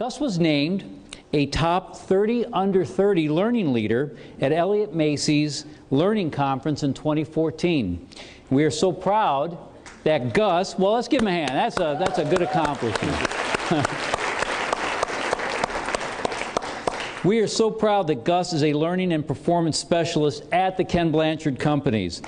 Gus was named a top 30 under 30 learning leader at Elliot Maisie's Learning Conference in 2014. We are so proud that Gus, well, let's give him a hand. That's a good accomplishment. We are so proud that Gus is a learning and performance specialist at the Ken Blanchard Companies.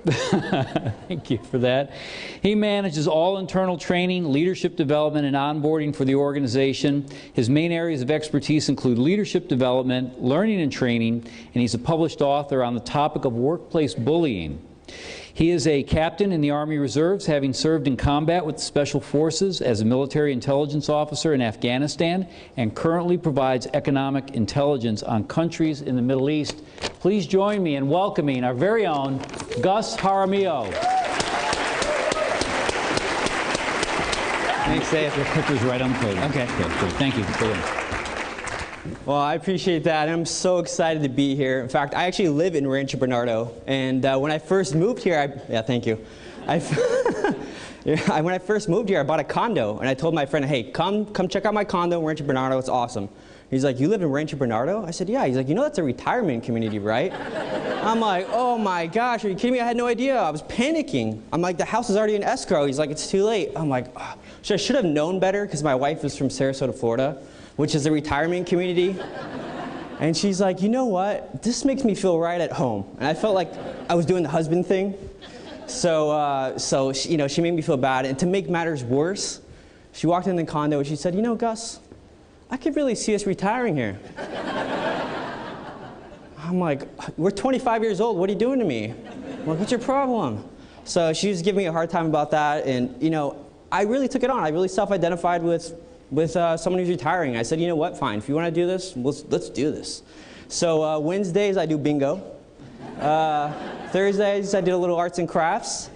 Thank you for that. He manages all internal training, leadership development, and onboarding for the organization. His main areas of expertise include leadership development, learning and training, and he's a published author on the topic of workplace bullying. He is a captain in the Army Reserves, having served in combat with the Special Forces as a military intelligence officer in Afghanistan, and currently provides economic intelligence on countries in the Middle East. Please join me in welcoming our very own Gus Jaramillo. Thanks, Dave. Your picture's right on the podium. Okay. Good. Thank you. Well, I appreciate that. I'm so excited to be here. In fact, I actually live in Rancho Bernardo, and when I first moved here, yeah, thank you. When I first moved here, I bought a condo, and I told my friend, hey, come check out my condo in Rancho Bernardo. It's awesome. He's like, you live in Rancho Bernardo? I said, yeah. He's like, you know that's a retirement community, right? I'm like, oh my gosh, are you kidding me? I had no idea. I was panicking. I'm like, the house is already in escrow. He's like, it's too late. I'm like, oh. So I should have known better, because my wife is from Sarasota, Florida, which is a retirement community. And she's like, you know what? This makes me feel right at home. And I felt like I was doing the husband thing. So she, she made me feel bad. And to make matters worse, she walked in the condo and she said, you know, Gus, I could really see us retiring here. I'm like, we're 25 years old. What are you doing to me? I'm like, what's your problem? So she was giving me a hard time about that. And, I really took it on. I really self-identified with someone who's retiring. I said, you know what, fine. If you want to do this, let's do this. So Wednesdays, I do bingo. Thursdays, I did a little arts and crafts.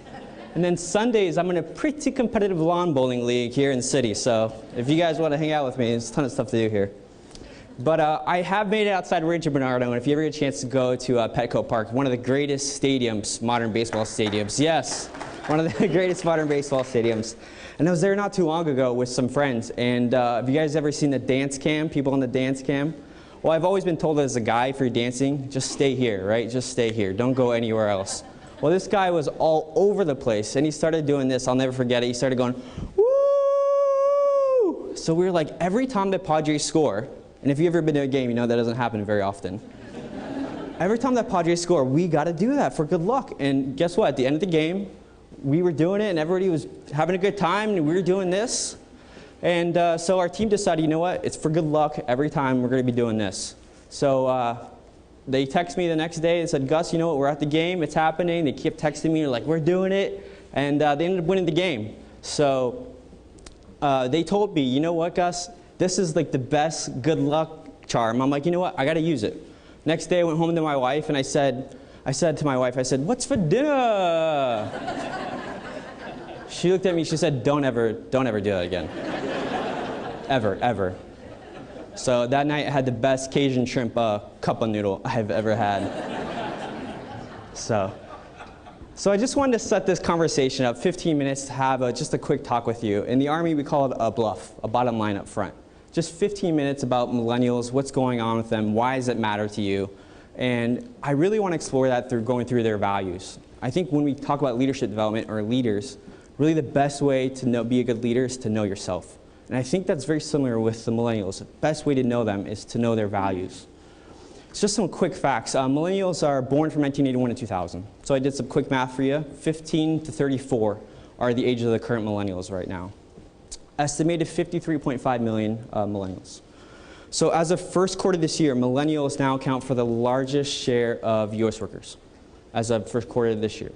And then Sundays, I'm in a pretty competitive lawn bowling league here in the city. So if you guys want to hang out with me, there's a ton of stuff to do here. But I have made it outside Rancho Bernardo, and if you ever get a chance to go to Petco Park, one of the greatest stadiums, modern baseball stadiums. Yes, one of the greatest modern baseball stadiums. And I was there not too long ago with some friends, and have you guys ever seen the dance cam, people on the dance cam? Well, I've always been told as a guy, if you're dancing, just stay here, right? Just stay here. Don't go anywhere else. Well, this guy was all over the place, and he started doing this. I'll never forget it. He started going, woo! So we were like, every time the Padres score, and if you've ever been to a game, you know that doesn't happen very often. Every time that Padres score, we got to do that for good luck. And guess what? At the end of the game, we were doing it, and everybody was having a good time, and we were doing this. And so our team decided, you know what? It's for good luck. Every time we're going to be doing this. So they texted me the next day and said, Gus, you know what? We're at the game. It's happening. They kept texting me. They're like, we're doing it. And they ended up winning the game. So they told me, you know what, Gus? This is like the best good luck charm. I'm like, you know what? I got to use it. Next day, I went home to my wife, and I said to my wife, what's for dinner? She looked at me, she said, don't ever do that again. Ever. So that night I had the best Cajun shrimp cup of noodle I've ever had. So I just wanted to set this conversation up, 15 minutes to have just a quick talk with you. In the Army, we call it a bluff, a bottom line up front. Just 15 minutes about millennials, what's going on with them, why does it matter to you? And I really want to explore that through going through their values. I think when we talk about leadership development or leaders, really the best way to be a good leader is to know yourself. And I think that's very similar with the millennials. The best way to know them is to know their values. It's just some quick facts. Millennials are born from 1981 to 2000. So I did some quick math for you. 15 to 34 are the ages of the current millennials right now. Estimated 53.5 million millennials. So as of first quarter this year, millennials now account for the largest share of US workers as of first quarter this year.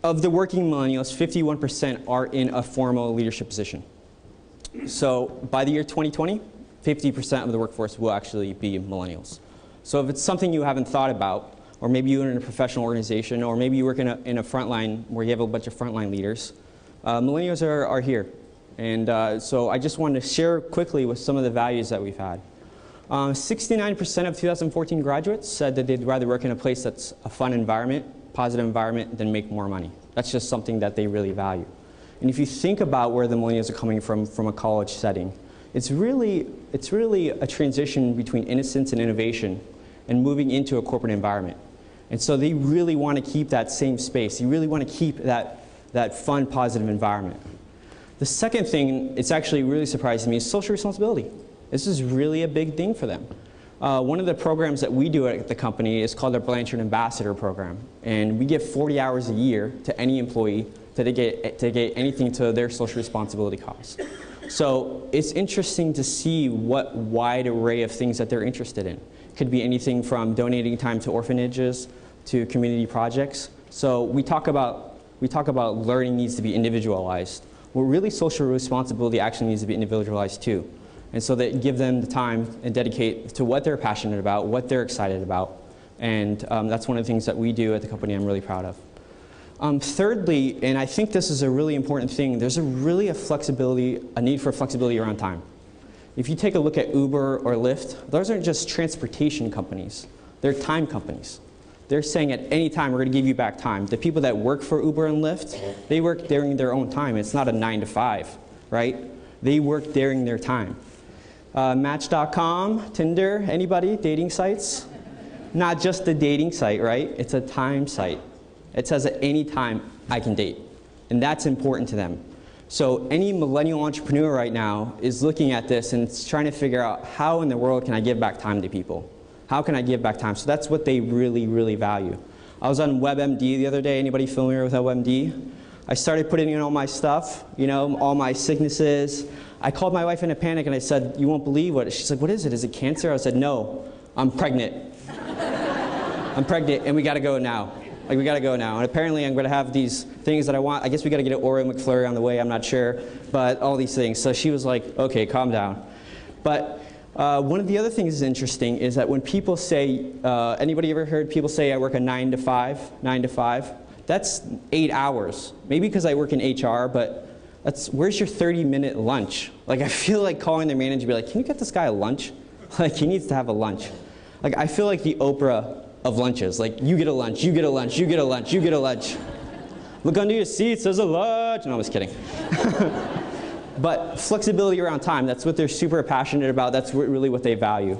Of the working millennials, 51% are in a formal leadership position. So by the year 2020, 50% of the workforce will actually be millennials. So if it's something you haven't thought about, or maybe you're in a professional organization, or maybe you work in a frontline where you have a bunch of frontline leaders, millennials are here. And so I just wanted to share quickly with some of the values that we've had. 69% of 2014 graduates said that they'd rather work in a place that's a fun environment, positive environment, than make more money. That's just something that they really value. And if you think about where the millennials are coming from a college setting, it's really a transition between innocence and innovation and moving into a corporate environment. And so they really want to keep that same space. You really want to keep that fun, positive environment. The second thing, it's actually really surprising me, is social responsibility. This is really a big thing for them. One of the programs that we do at the company is called our Blanchard Ambassador Program. And we give 40 hours a year to any employee to get anything to their social responsibility cause. So it's interesting to see what wide array of things that they're interested in. It could be anything from donating time to orphanages to community projects. So we talk about learning needs to be individualized. Well, really social responsibility actually needs to be individualized too. And so that give them the time and dedicate to what they're passionate about, what they're excited about. And that's one of the things that we do at the company I'm really proud of. Thirdly, and I think this is a really important thing, there's a need for flexibility around time. If you take a look at Uber or Lyft, those aren't just transportation companies, they're time companies. They're saying at any time, we're going to give you back time. The people that work for Uber and Lyft, they work during their own time. It's not a 9 to 5, right? They work during their time. Match.com, Tinder, anybody? Dating sites? Not just a dating site, right? It's a time site. It says at any time I can date. And that's important to them. So any millennial entrepreneur right now is looking at this and it's trying to figure out how in the world can I give back time to people? How can I give back time? So that's what they really, really value. I was on WebMD the other day. Anybody familiar with WebMD? I started putting in all my stuff, you know, all my sicknesses. I called my wife in a panic and I said, you won't believe what. She's like, what is it? Is it cancer? I said, no, I'm pregnant. I'm pregnant and we gotta go now. Like, we gotta go now. And apparently I'm gonna have these things that I want. I guess we gotta get an Oreo McFlurry on the way, I'm not sure. But all these things. So she was like, okay, calm down. But one of the other things that's interesting is that when people say, anybody ever heard people say I work a 9 to 5? That's 8 hours. Maybe because I work in HR, but where's your 30-minute lunch? Like, I feel like calling their manager and be like, can you get this guy a lunch? Like, he needs to have a lunch. Like, I feel like the Oprah of lunches. Like, you get a lunch, you get a lunch, you get a lunch, you get a lunch. Look under your seats, there's a lunch. No, I was kidding. But flexibility around time, that's what they're super passionate about. That's really what they value.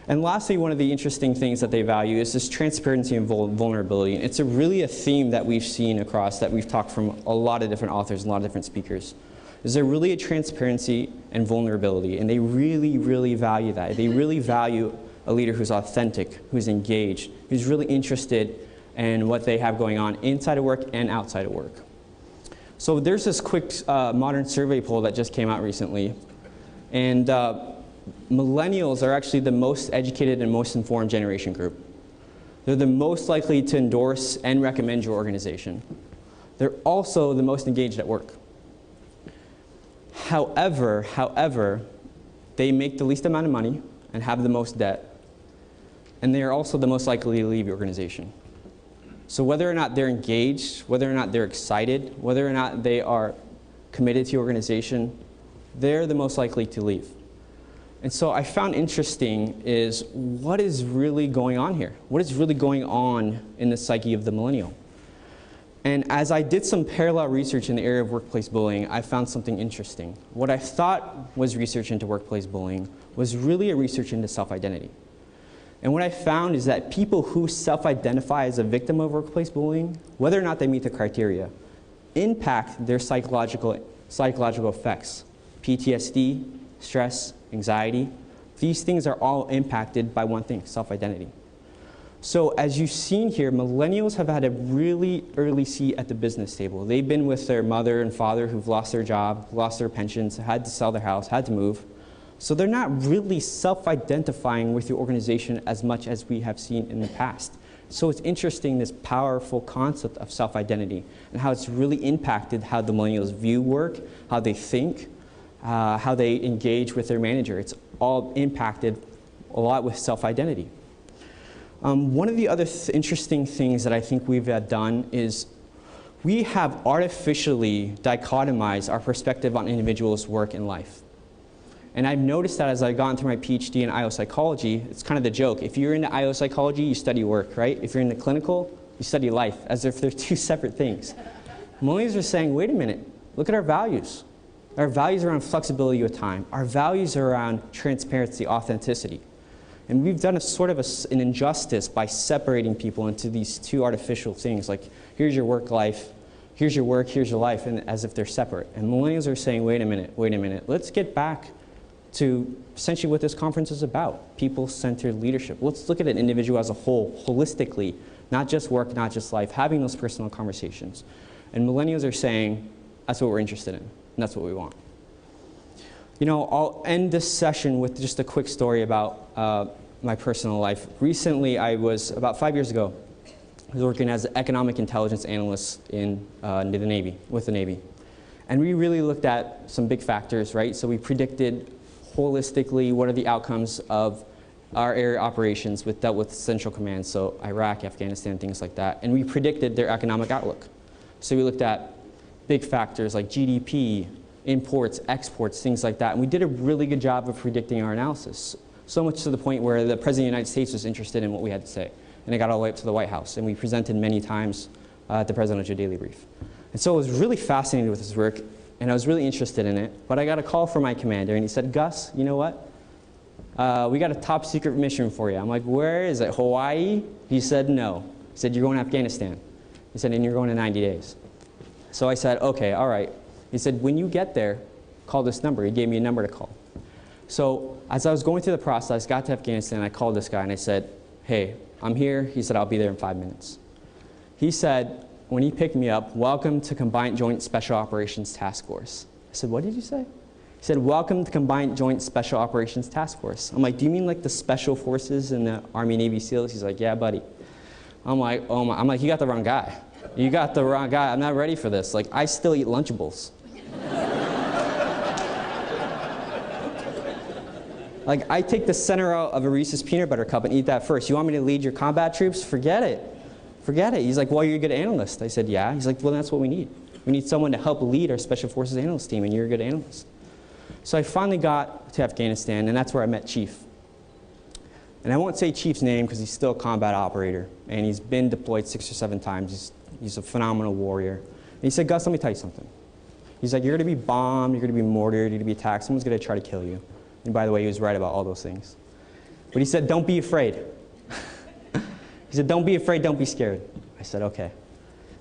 And lastly, one of the interesting things that they value is this transparency and vulnerability. And it's really a theme that we've seen across, that we've talked from a lot of different authors, a lot of different speakers. Is there really a transparency and vulnerability? And they really, really value that. They really value a leader who's authentic, who's engaged, who's really interested in what they have going on inside of work and outside of work. So there's this quick modern survey poll that just came out recently. And millennials are actually the most educated and most informed generation group. They're the most likely to endorse and recommend your organization. They're also the most engaged at work. However, they make the least amount of money and have the most debt. And they are also the most likely to leave your organization. So whether or not they're engaged, whether or not they're excited, whether or not they are committed to your organization, they're the most likely to leave. And so I found interesting is what is really going on here? What is really going on in the psyche of the millennial? And as I did some parallel research in the area of workplace bullying, I found something interesting. What I thought was research into workplace bullying was really a research into self-identity. And what I found is that people who self-identify as a victim of workplace bullying, whether or not they meet the criteria, impact their psychological effects. PTSD, stress, anxiety, these things are all impacted by one thing, self-identity. So as you've seen here, millennials have had a really early seat at the business table. They've been with their mother and father who've lost their job, lost their pensions, had to sell their house, had to move. So they're not really self-identifying with your organization as much as we have seen in the past. So it's interesting, this powerful concept of self-identity and how it's really impacted how the millennials view work, how they think, how they engage with their manager. It's all impacted a lot with self-identity. One of the other interesting things that I think we've done is we have artificially dichotomized our perspective on individuals' work and life. And I've noticed that as I've gone through my PhD in IO psychology, it's kind of the joke. If you're into IO psychology, you study work, right? If you're into clinical, you study life, as if they're two separate things. Millennials are saying, wait a minute, Look at our values. Our values are around flexibility with time. Our values are around transparency, authenticity. And we've done an injustice by separating people into these two artificial things, like here's your work life, here's your work, here's your life, and as if they're separate. And millennials are saying, wait a minute, let's get back to essentially what this conference is about, people-centered leadership. Let's look at an individual as a whole, holistically, not just work, not just life, having those personal conversations. And millennials are saying, that's what we're interested in, and that's what we want. You know, I'll end this session with just a quick story about my personal life. Recently, about 5 years ago, I was working as an economic intelligence analyst in the Navy, with the Navy. And we really looked at some big factors, right? So we predicted holistically what are the outcomes of our area operations dealt with central command, so Iraq, Afghanistan, things like that. And we predicted their economic outlook. So we looked at big factors like GDP, imports, exports, things like that. And we did a really good job of predicting our analysis, so much to the point where the President of the United States was interested in what we had to say. And it got all the way up to the White House. And we presented many times at the Presidential Daily Brief. And so I was really fascinated with his work, and I was really interested in it. But I got a call from my commander, and he said, Gus, you know what? We got a top secret mission for you. I'm like, where is it, Hawaii? He said, no. He said, you're going to Afghanistan. He said, and you're going to 90 days. So I said, okay, all right. He said, when you get there, call this number. He gave me a number to call. So as I was going through the process, got to Afghanistan, I called this guy and I said, hey, I'm here. He said, I'll be there in 5 minutes. He said, when he picked me up, welcome to Combined Joint Special Operations Task Force. I said, what did you say? He said, welcome to Combined Joint Special Operations Task Force. I'm like, do you mean like the special forces in the Army, Navy, SEALs? He's like, yeah, buddy. I'm like, oh my. I'm like, you got the wrong guy. You got the wrong guy. I'm not ready for this. Like, I still eat Lunchables. Like, I take the center out of a Reese's peanut butter cup and eat that first. You want me to lead your combat troops? Forget it. Forget it. He's like, well, you're a good analyst. I said, yeah. He's like, well, that's what we need. We need someone to help lead our Special Forces analyst team, and you're a good analyst. So I finally got to Afghanistan, and that's where I met Chief. And I won't say Chief's name because he's still a combat operator, and he's been deployed 6 or 7 times. He's a phenomenal warrior. And he said, Gus, let me tell you something. He's like, you're going to be bombed, you're going to be mortared, you're going to be attacked, someone's going to try to kill you. And by the way, he was right about all those things. But he said, don't be afraid. He said, don't be afraid, don't be scared. I said, okay.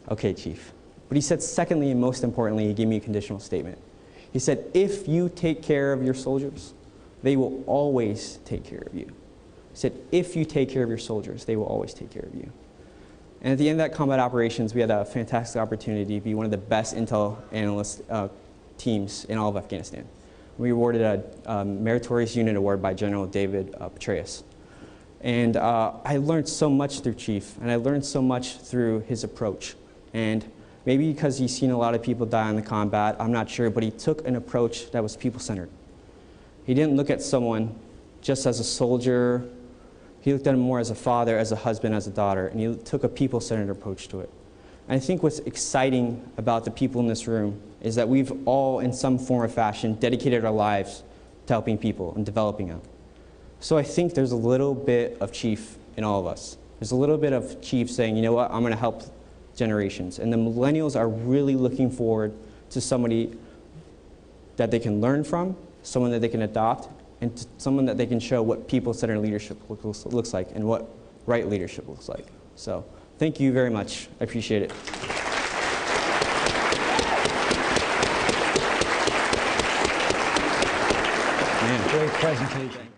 Okay, Chief. But he said, secondly, and most importantly, he gave me a conditional statement. He said, if you take care of your soldiers, they will always take care of you. He said, if you take care of your soldiers, they will always take care of you. And at the end of that combat operations, we had a fantastic opportunity to be one of the best intel analyst teams in all of Afghanistan. We were awarded a Meritorious Unit Award by General David Petraeus. And I learned so much through Chief, and I learned so much through his approach. And maybe because he's seen a lot of people die in the combat, I'm not sure, but he took an approach that was people-centered. He didn't look at someone just as a soldier. He looked at him more as a father, as a husband, as a daughter, and he took a people-centered approach to it. And I think what's exciting about the people in this room is that we've all, in some form or fashion, dedicated our lives to helping people and developing them. So I think there's a little bit of Chief in all of us. There's a little bit of Chief saying, you know what, I'm going to help generations. And the millennials are really looking forward to somebody that they can learn from, someone that they can adopt, and someone that they can show what people-centered leadership looks like and what right leadership looks like. So thank you very much. I appreciate it. Great presentation.